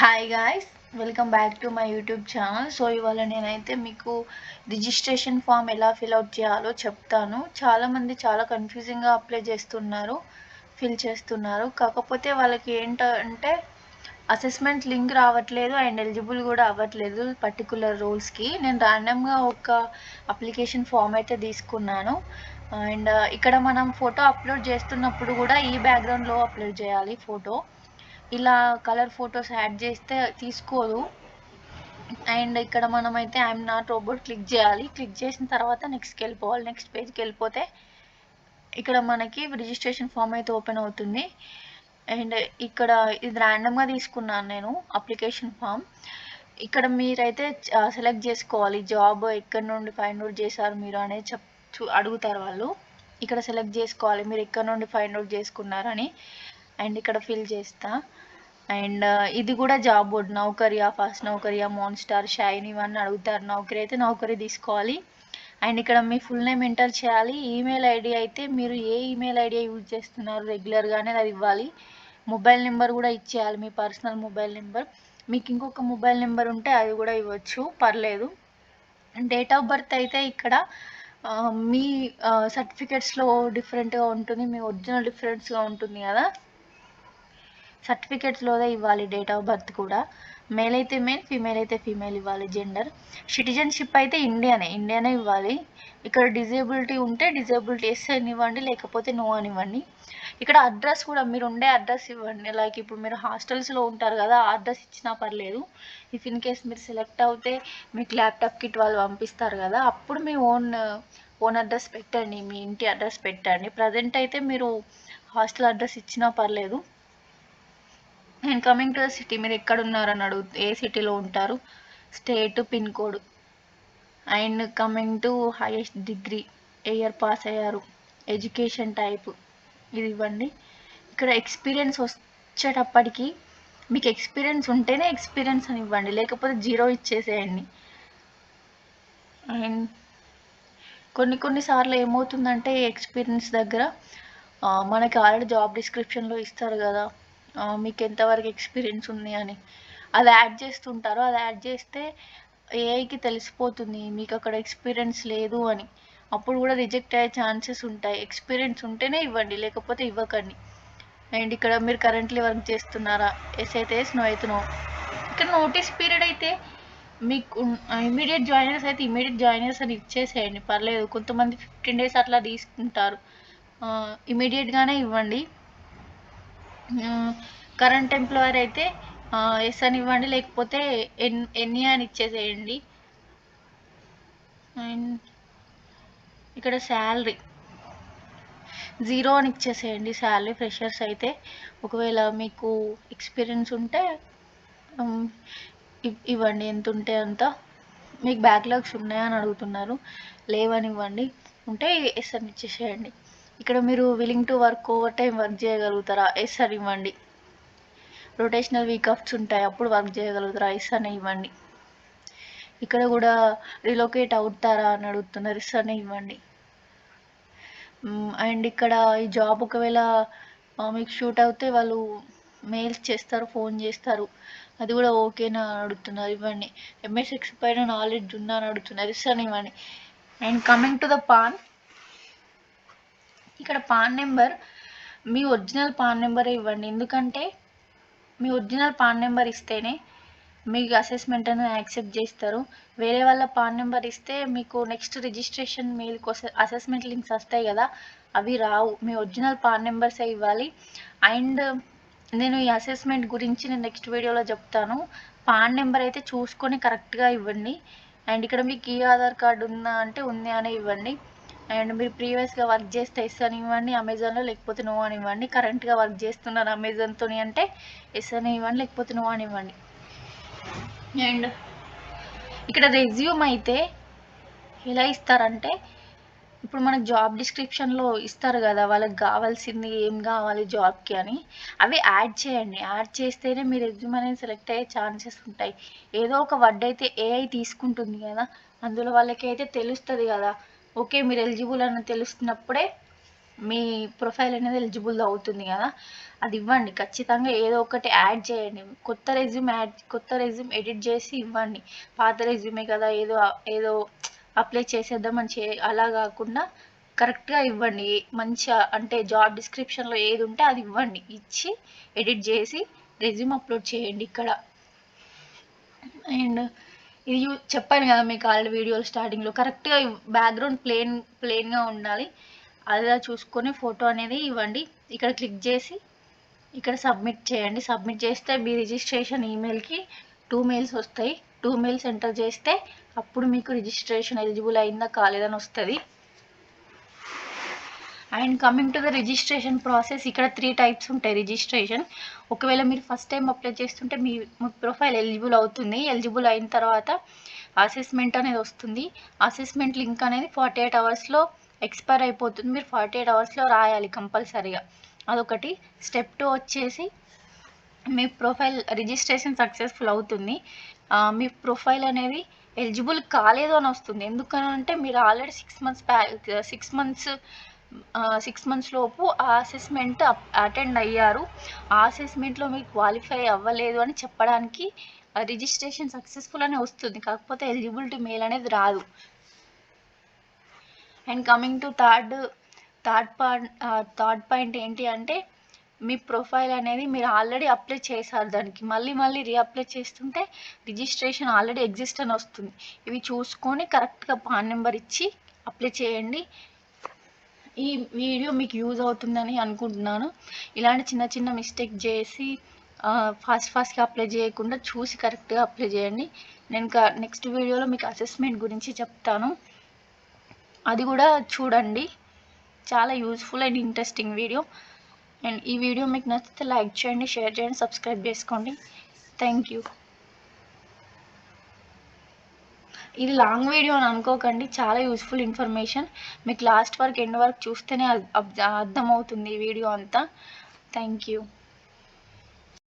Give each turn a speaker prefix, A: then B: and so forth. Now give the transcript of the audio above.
A: Hi guys, welcome back to my YouTube channel. So ఇవాళ నేనైతే మీకు రిజిస్ట్రేషన్ ఫామ్ ఎలా ఫిల్అవుట్ చేయాలో చెప్తాను. చాలామంది చాలా కన్ఫ్యూజింగ్గా అప్లై చేస్తున్నారు, ఫిల్ చేస్తున్నారు. కాకపోతే వాళ్ళకి ఏంటంటే అసెస్మెంట్ లింక్ రావట్లేదు అండ్ ఎలిజిబుల్ కూడా అవ్వట్లేదు పర్టికులర్ రోల్స్కి. నేను ర్యాండమ్గా ఒక అప్లికేషన్ ఫామ్ అయితే తీసుకున్నాను. అండ్ ఇక్కడ మనం ఫోటో అప్లోడ్ చేస్తున్నప్పుడు కూడా ఈ బ్యాక్గ్రౌండ్లో అప్లోడ్ చేయాలి ఫోటో. ఇలా కలర్ ఫొటోస్ యాడ్ చేస్తే తీసుకోదు. అండ్ ఇక్కడ మనమైతే ఐఎమ్ నాట్ రోబోట్ క్లిక్ చేయాలి. క్లిక్ చేసిన తర్వాత నెక్స్ట్కి వెళ్ళిపోవాలి. నెక్స్ట్ పేజ్కి వెళ్ళిపోతే ఇక్కడ మనకి రిజిస్ట్రేషన్ ఫామ్ అయితే ఓపెన్ అవుతుంది. అండ్ ఇక్కడ ఇది ర్యాండమ్గా తీసుకున్నాను నేను అప్లికేషన్ ఫామ్. ఇక్కడ మీరైతే సెలెక్ట్ చేసుకోవాలి జాబ్ ఎక్కడి నుండి ఫైండ్ అవుట్ చేశారు మీరు అనేది అడుగుతారు వాళ్ళు. ఇక్కడ సెలెక్ట్ చేసుకోవాలి మీరు ఎక్కడి నుండి ఫైండ్ అవుట్ చేసుకున్నారని. అండ్ ఇక్కడ ఫిల్ చేస్తా. అండ్ ఇది కూడా జాబ్ బోర్డ్ నౌకరియా, ఫాస్ట్ నౌకరియా, మాన్స్టార్, షైన్ ఇవన్నీ అడుగుతారు. నౌకరీ అయితే నౌకరీ తీసుకోవాలి. అండ్ ఇక్కడ మీ ఫుల్ నేమ్ ఎంటర్ చేయాలి. ఈమెయిల్ ఐడి అయితే మీరు ఏ ఈమెయిల్ ఐడి యూజ్ చేస్తున్నారు రెగ్యులర్గానే అది ఇవ్వాలి. మొబైల్ నెంబర్ కూడా ఇచ్చేయాలి, మీ పర్సనల్ మొబైల్ నెంబర్. మీకు ఇంకొక మొబైల్ నెంబర్ ఉంటే అది కూడా ఇవ్వచ్చు, పర్లేదు. డేట్ ఆఫ్ బర్త్ అయితే ఇక్కడ మీ సర్టిఫికెట్స్లో డిఫరెంట్గా ఉంటుంది, మీ ఒరిజినల్ డిఫరెంట్స్గా ఉంటుంది కదా, సర్టిఫికెట్స్లోదే ఇవ్వాలి డేట్ ఆఫ్ బర్త్ కూడా. మేల్ అయితే మేల్, ఫీమేల్ అయితే ఫీమేల్ ఇవ్వాలి జెండర్. సిటిజన్షిప్ అయితే ఇండియానే ఇవ్వాలి. ఇక్కడ డిజేబిలిటీ ఉంటే డిజేబిలిటీ ఎస్ అని ఇవ్వండి, లేకపోతే నో అని ఇవ్వండి. ఇక్కడ అడ్రస్ కూడా మీరు ఉండే అడ్రస్ ఇవ్వండి. లైక్ ఇప్పుడు మీరు హాస్టల్స్లో ఉంటారు కదా, ఆ అడ్రస్ ఇచ్చినా పర్లేదు. ఇఫ్ ఇన్ కేస్ మీరు సెలెక్ట్ అవుతే మీకు ల్యాప్టాప్ కిట్ వాళ్ళు పంపిస్తారు కదా, అప్పుడు మీ ఓన్ అడ్రస్ పెట్టండి, మీ ఇంటి అడ్రస్ పెట్టండి. ప్రజెంట్ అయితే మీరు హాస్టల్ అడ్రస్ ఇచ్చినా పర్లేదు. And coming to the city, మీరు ఎక్కడ ఉన్నారని ఏ సిటీలో ఉంటారు, state, pin code. And coming to highest degree, A year pass అయ్యారు, ఎడ్యుకేషన్ టైప్ ఇది ఇవ్వండి. ఇక్కడ ఎక్స్పీరియన్స్ వచ్చేటప్పటికి మీకు ఎక్స్పీరియన్స్ ఉంటేనే ఎక్స్పీరియన్స్ అని ఇవ్వండి, లేకపోతే 0 ఇచ్చేసేయండి. అండ్ కొన్నిసార్లు ఏమవుతుందంటే ఎక్స్పీరియన్స్ దగ్గర మనకి ఆల్రెడీ జాబ్ డిస్క్రిప్షన్లో ఇస్తారు కదా మీకు ఎంతవరకు ఎక్స్పీరియన్స్ ఉంది అని, అది యాడ్ చేస్తుంటారు. అది యాడ్ చేస్తే ఏఐకి తెలిసిపోతుంది మీకు అక్కడ ఎక్స్పీరియన్స్ లేదు అని. అప్పుడు కూడా రిజెక్ట్ అయ్యే ఛాన్సెస్ ఉంటాయి. ఎక్స్పీరియన్స్ ఉంటేనే ఇవ్వండి, లేకపోతే ఇవ్వకండి. అండ్ ఇక్కడ మీరు కరెంట్లీ వర్క్ చేస్తున్నారా, ఎస్ అయితే ఎస్, నో అయితే నో. ఇక్కడ నోటీస్ పీరియడ్ అయితే మీకు ఇమీడియట్ జాయినర్స్ అయితే ఇమీడియట్ జాయినర్స్ అని ఇచ్చేసేయండి, పర్లేదు. కొంతమంది 15 days అట్లా తీసుకుంటారు, ఇమీడియట్గానే ఇవ్వండి. కరెంట్ ఎంప్లాయర్ అయితే ఎస్ అని ఇవ్వండి, లేకపోతే ఎన్ని అని ఇచ్చేసేయండి. అండ్ ఇక్కడ శాలరీ 0 అని ఇచ్చేసేయండి శాలరీ. ఫ్రెషర్స్ అయితే ఒకవేళ మీకు ఎక్స్పీరియన్స్ ఉంటే ఇవ్వండి, ఎంత ఉంటే అంత. మీకు బ్యాక్లాగ్స్ ఉన్నాయా అని అడుగుతున్నారు, లేవని ఇవ్వండి. ఉంటే ఎస్ అని ఇచ్చేసేయండి. ఇక్కడ మీరు willing to work over time work చేయగలుగుతారా, ఎస్ అని ఇవ్వండి. రొటేషనల్ వీక్ ఆఫ్స్ ఉంటాయి, అప్పుడు వర్క్ చేయగలుగుతారా, ఎస్ అని ఇవ్వండి. ఇక్కడ కూడా రిలోకేట్ అవుతారా అని అడుగుతున్నారు, ఎస్ అని ఇవ్వండి. అండ్ ఇక్కడ ఈ జాబ్ ఒకవేళ మీకు షూట్ అవుతే వాళ్ళు మెయిల్స్ చేస్తారు, ఫోన్ చేస్తారు, అది కూడా ఓకేనా అడుగుతున్నారు, ఇవ్వండి. ఎంఎస్ఎక్స్ పైన నాలెడ్జ్ ఉందా అని అడుగుతున్నారు, ఎస్ అని ఇవ్వండి. And coming to the pan, ఇక్కడ పాన్ నెంబర్ మీ ఒరిజినల్ పాన్ నెంబరే ఇవ్వండి. ఎందుకంటే మీ ఒరిజినల్ పాన్ నెంబర్ ఇస్తేనే మీకు అసెస్మెంట్ అనేది యాక్సెప్ట్ చేస్తారు. వేరే వాళ్ళ పాన్ నెంబర్ ఇస్తే మీకు నెక్స్ట్ రిజిస్ట్రేషన్ మెయిల్ కోసం అసెస్మెంట్ లింక్స్ వస్తాయి కదా, అవి రావు. మీ ఒరిజినల్ పాన్ నెంబర్సే ఇవ్వాలి. అండ్ నేను ఈ అసెస్మెంట్ గురించి నేను నెక్స్ట్ వీడియోలో చెప్తాను. పాన్ నెంబర్ అయితే చూసుకొని కరెక్ట్గా ఇవ్వండి. అండ్ ఇక్కడ మీకు ఈ ఆధార్ కార్డు ఉందా అంటే ఉంది అని ఇవ్వండి. అండ్ మీరు ప్రీవియస్గా వర్క్ చేస్తే ఎస్ అని ఇవ్వండి అమెజాన్లో, లేకపోతే నో అని ఇవ్వండి. కరెంట్గా వర్క్ చేస్తున్నారు అమెజాన్తో అంటే ఎస్ అని ఇవ్వండి, లేకపోతే నో అని ఇవ్వండి. అండ్ ఇక్కడ రెజ్యూమ్ అయితే ఎలా ఇస్తారంటే, ఇప్పుడు మనకు జాబ్ డిస్క్రిప్షన్లో ఇస్తారు కదా వాళ్ళకి కావాల్సింది ఏం కావాలి జాబ్కి అని, అవి యాడ్ చేయండి. యాడ్ చేస్తేనే మీ రెజ్యూమ్ అనేది సెలెక్ట్ అయ్యే ఛాన్సెస్ ఉంటాయి. ఏదో ఒక వర్డ్ అయితే ఏఐ తీసుకుంటుంది కదా, అందులో వాళ్ళకి అయితే తెలుస్తుంది కదా, ఓకే మీరు ఎలిజిబుల్ అని తెలుస్తున్నప్పుడే మీ ప్రొఫైల్ అనేది ఎలిజిబుల్ అవుతుంది కదా. అది ఇవ్వండి. ఖచ్చితంగా ఏదో ఒకటి యాడ్ చేయండి. కొత్త రెజ్యూమ్ ఎడిట్ చేసి ఇవ్వండి. పాత రెజ్యూమే కదా ఏదో అప్లై చేసేద్దామని అలా కాకుండా కరెక్ట్గా ఇవ్వండి. మంచిగా అంటే జాబ్ డిస్క్రిప్షన్లో ఏది ఉంటే అది ఇవ్వండి. ఇచ్చి ఎడిట్ చేసి రెజ్యూమ్ అప్లోడ్ చేయండి ఇక్కడ. అండ్ ఇది చెప్పాను కదా మీకు ఆల్రెడీ వీడియోలు స్టార్టింగ్లో, కరెక్ట్గా బ్యాక్గ్రౌండ్ ప్లెయిన్గా ఉండాలి. అలా చూసుకొని ఫోటో అనేది ఇవ్వండి. ఇక్కడ క్లిక్ చేసి ఇక్కడ సబ్మిట్ చేయండి. సబ్మిట్ చేస్తే మీ రిజిస్ట్రేషన్ ఈమెయిల్కి 2 మెయిల్స్ వస్తాయి. 2 మెయిల్స్ ఎంటర్ చేస్తే అప్పుడు మీకు రిజిస్ట్రేషన్ ఎలిజిబుల్ అయిందా కాలేదని వస్తుంది. And coming to the registration process, ఇక్కడ 3 టైప్స్ ఉంటాయి రిజిస్ట్రేషన్. ఒకవేళ మీరు ఫస్ట్ టైం అప్లై చేస్తుంటే మీ ప్రొఫైల్ ఎలిజిబుల్ అవుతుంది. ఎలిజిబుల్ అయిన తర్వాత అసెస్మెంట్ అనేది వస్తుంది. అసెస్మెంట్ లింక్ అనేది 48 అవర్స్లో ఎక్స్పైర్ అయిపోతుంది. మీరు 48 అవర్స్లో రాయాలి కంపల్సరీగా. అదొకటి. స్టెప్ 2 వచ్చేసి మీ ప్రొఫైల్ రిజిస్ట్రేషన్ సక్సెస్ఫుల్ అవుతుంది. మీ ప్రొఫైల్ అనేది ఎలిజిబుల్ కాలేదు అని వస్తుంది. ఎందుకనంటే మీరు ఆల్రెడీ 6 మంత్స్ లోపు ఆ అసెస్మెంట్ అటెండ్ అయ్యారు. ఆ అసెస్మెంట్లో మీరు క్వాలిఫై అవ్వలేదు అని చెప్పడానికి రిజిస్ట్రేషన్ సక్సెస్ఫుల్ అని వస్తుంది. కాకపోతే ఎలిజిబిలిటీ మెయిల్ అనేది రాదు. And coming to third point ఏంటి అంటే, మీ ప్రొఫైల్ అనేది మీరు ఆల్రెడీ అప్లై చేశారు. దానికి మళ్ళీ రీఅప్లై చేస్తుంటే రిజిస్ట్రేషన్ ఆల్రెడీ ఎగ్జిస్ట్ అని వస్తుంది. ఇవి చూసుకొని కరెక్ట్గా పాన్ నెంబర్ ఇచ్చి అప్లై చేయండి. ఈ వీడియో మీకు యూజ్ అవుతుందని అనుకుంటున్నాను. ఇలాంటి చిన్న మిస్టేక్ చేసి ఫాస్ట్గా అప్లై చేయకుండా చూసి కరెక్ట్గా అప్లై చేయండి. నేను నెక్స్ట్ వీడియోలో మీకు అసెస్మెంట్ గురించి చెప్తాను, అది కూడా చూడండి. చాలా useful and interesting video. And ఈ వీడియో మీకు నచ్చితే లైక్ చేయండి, షేర్ చేయండి, సబ్స్క్రైబ్ చేసుకోండి. Thank you. ఇది లాంగ్ వీడియో అని అనుకోకండి, చాలా యూస్ఫుల్ ఇన్ఫర్మేషన్. మీకు లాస్ట్ వరకు ఎండ్ వరకు చూస్తేనే అర్థమవుతుంది ఈ వీడియో అంతా. Thank you.